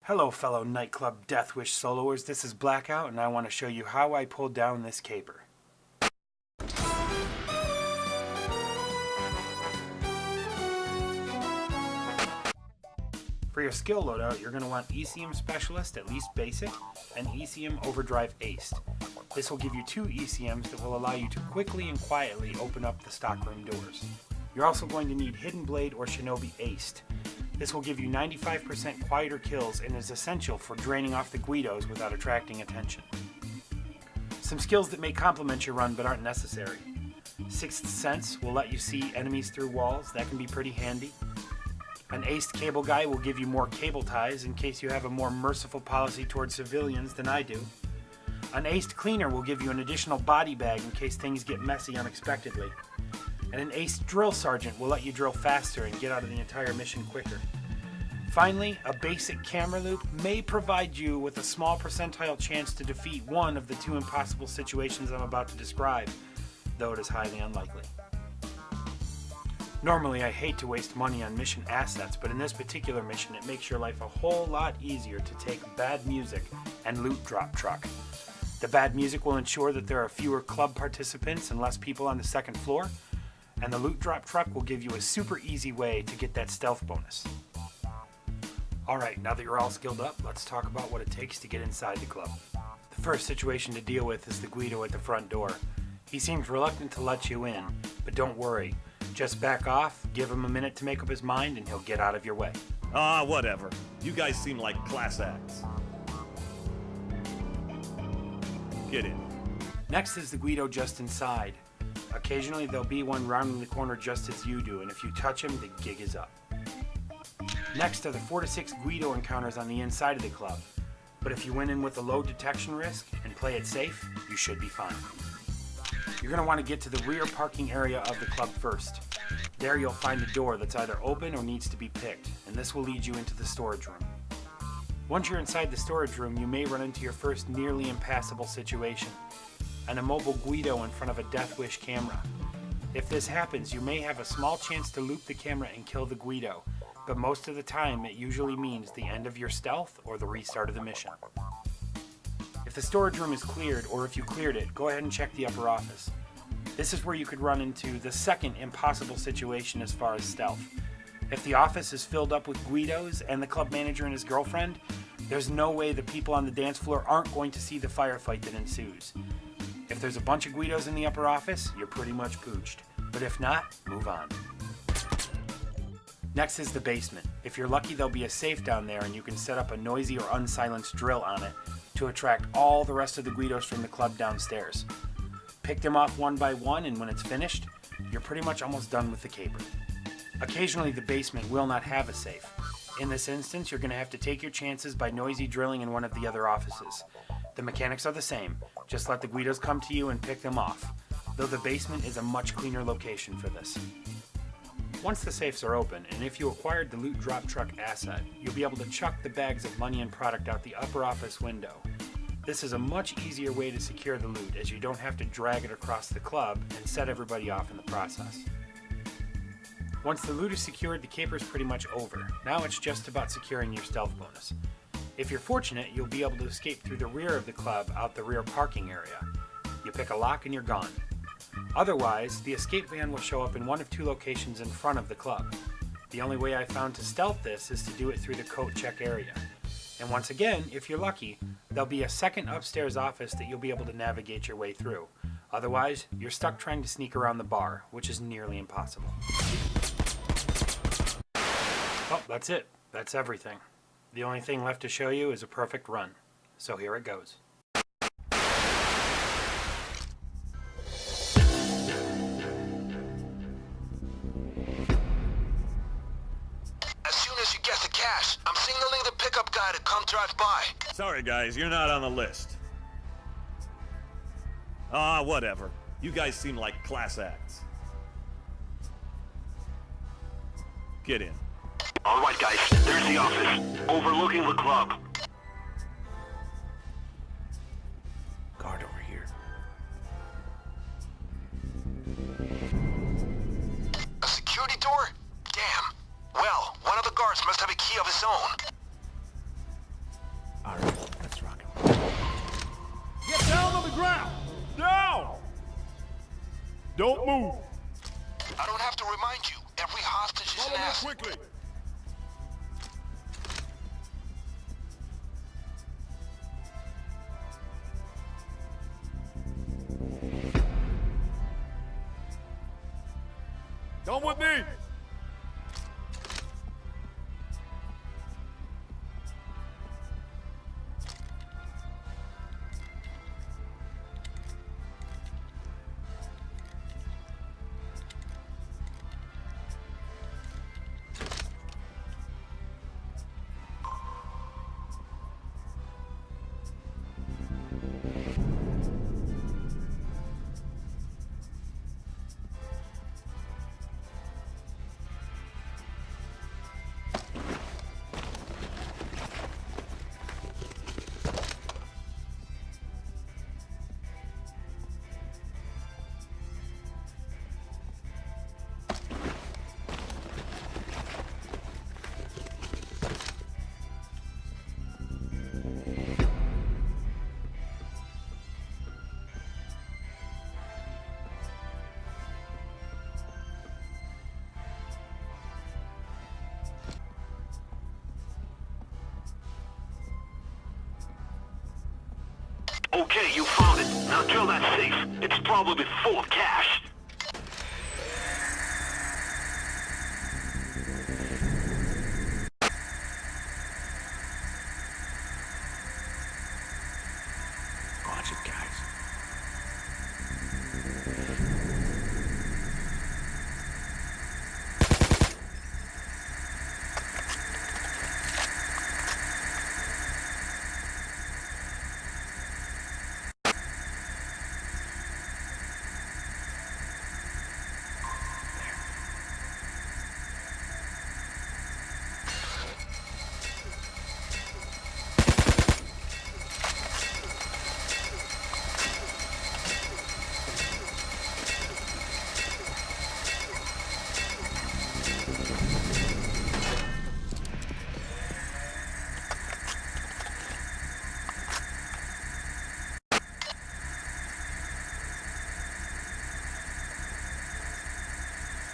Hello fellow Nightclub Death Wish soloers, this is Blackout and I want to show you how I pulled down this caper. For your skill loadout, you're going to want ECM Specialist, at least basic, and ECM Overdrive Aced. This will give you 2 ECMs that will allow you to quickly and quietly open up the stockroom doors. You're also going to need Hidden Blade or Shinobi Aced. This will give you 95% quieter kills and is essential for draining off the Guidos without attracting attention. Some skills that may complement your run but aren't necessary. Sixth Sense will let you see enemies through walls, that can be pretty handy. An aced cable guy will give you more cable ties in case you have a more merciful policy towards civilians than I do. An aced cleaner will give you an additional body bag in case things get messy unexpectedly. And an aced drill sergeant will let you drill faster and get out of the entire mission quicker. Finally, a basic camera loop may provide you with a small percentile chance to defeat one of the 2 impossible situations I'm about to describe, though it is highly unlikely. Normally, I hate to waste money on mission assets, but in this particular mission, it makes your life a whole lot easier to take bad music and loot drop truck. The bad music will ensure that there are fewer club participants and less people on the second floor, and the loot drop truck will give you a super easy way to get that stealth bonus. Alright, now that you're all skilled up, let's talk about what it takes to get inside the club. The first situation to deal with is the Guido at the front door. He seems reluctant to let you in, but don't worry. Just back off, give him a minute to make up his mind, and he'll get out of your way. Whatever. You guys seem like class acts. Get in. Next is the Guido just inside. Occasionally there'll be one rounding the corner just as you do, and if you touch him, the gig is up. Next are the 4 to 6 Guido encounters on the inside of the club, but if you went in with a low detection risk and play it safe, you should be fine. You're going to want to get to the rear parking area of the club first. There you'll find a door that's either open or needs to be picked, and this will lead you into the storage room. Once you're inside the storage room, you may run into your first nearly impassable situation. An immobile Guido in front of a Death Wish camera. If this happens, you may have a small chance to loop the camera and kill the Guido, but most of the time it usually means the end of your stealth or the restart of the mission. If the storage room is cleared, or if you cleared it, go ahead and check the upper office. This is where you could run into the second impossible situation as far as stealth. If the office is filled up with Guidos and the club manager and his girlfriend, there's no way the people on the dance floor aren't going to see the firefight that ensues. If there's a bunch of Guidos in the upper office, you're pretty much pooched. But if not, move on. Next is the basement. If you're lucky, there'll be a safe down there and you can set up a noisy or unsilenced drill on it to attract all the rest of the Guidos from the club downstairs. Pick them off one by one, and when it's finished, you're pretty much almost done with the caper. Occasionally the basement will not have a safe. In this instance, you're going to have to take your chances by noisy drilling in one of the other offices. The mechanics are the same, just let the Guidos come to you and pick them off, though the basement is a much cleaner location for this. Once the safes are open, and if you acquired the loot drop truck asset, you'll be able to chuck the bags of money and product out the upper office window. This is a much easier way to secure the loot, as you don't have to drag it across the club and set everybody off in the process. Once the loot is secured, the caper is pretty much over. Now it's just about securing your stealth bonus. If you're fortunate, you'll be able to escape through the rear of the club out the rear parking area. You pick a lock and you're gone. Otherwise, the escape van will show up in one of 2 locations in front of the club. The only way I found to stealth this is to do it through the coat check area. And once again, if you're lucky, there'll be a second upstairs office that you'll be able to navigate your way through. Otherwise, you're stuck trying to sneak around the bar, which is nearly impossible. Oh, that's it. That's everything. The only thing left to show you is a perfect run. So here it goes. I'm signaling the pickup guy to come drive by. Sorry guys, you're not on the list. Whatever. You guys seem like class acts. Get in. Alright guys, there's the office, overlooking the club. Guard over here. A security door? Damn. Well, one of the guards must have a key of his own. Don't move. I don't have to remind you. Every hostage is Follow an me asset. quickly. Come with me. Okay, you found it. Now drill that safe. It's probably full of cash. Watch it, guys.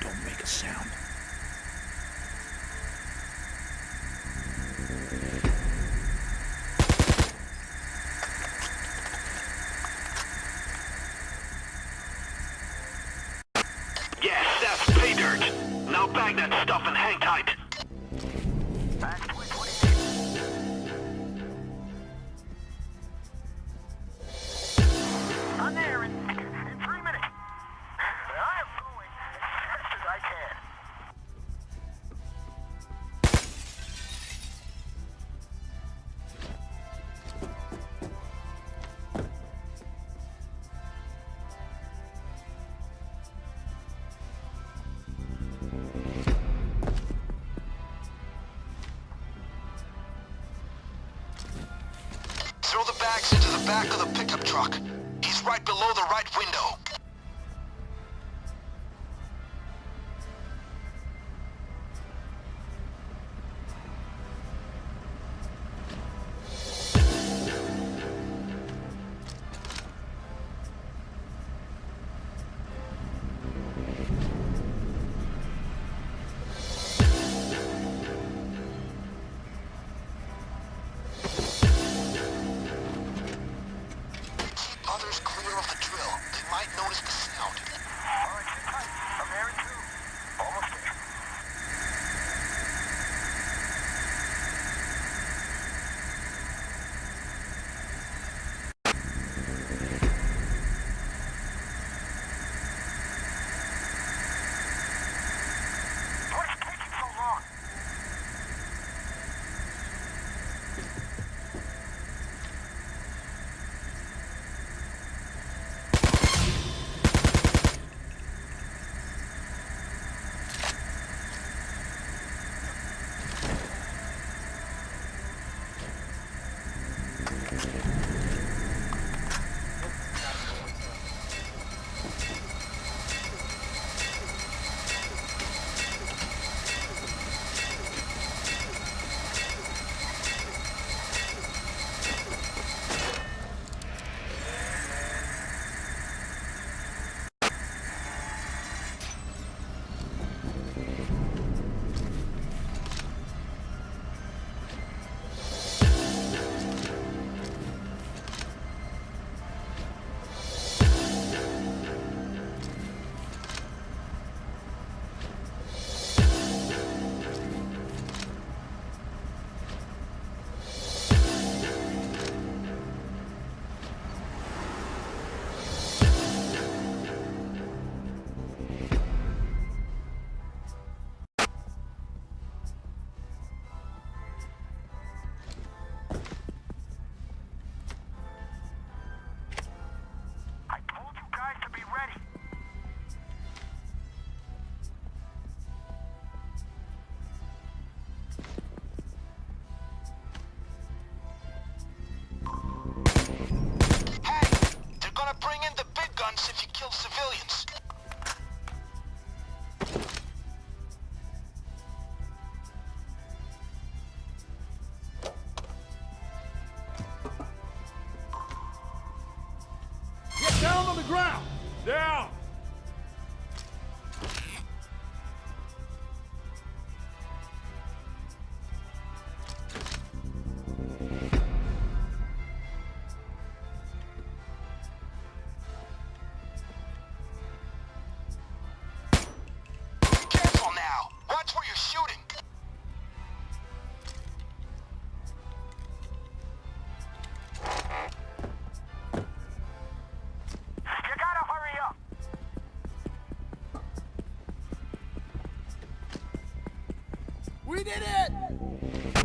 Don't make a sound. Yes, that's pay dirt. Now bag that stuff and hang tight. I'm there in 3 minutes. I am going as fast as I can. Throw the bags into the back of the pickup truck. He's right below the right window. Keep others clear of the drill. They might notice the sound. All right, sit tight. I'm there in 2. Almost there. What's taking so long? gotta bring in the big guns if you kill civilians. Get down on the ground! Down! Careful now. Watch where you're shooting. You gotta hurry up. We did it!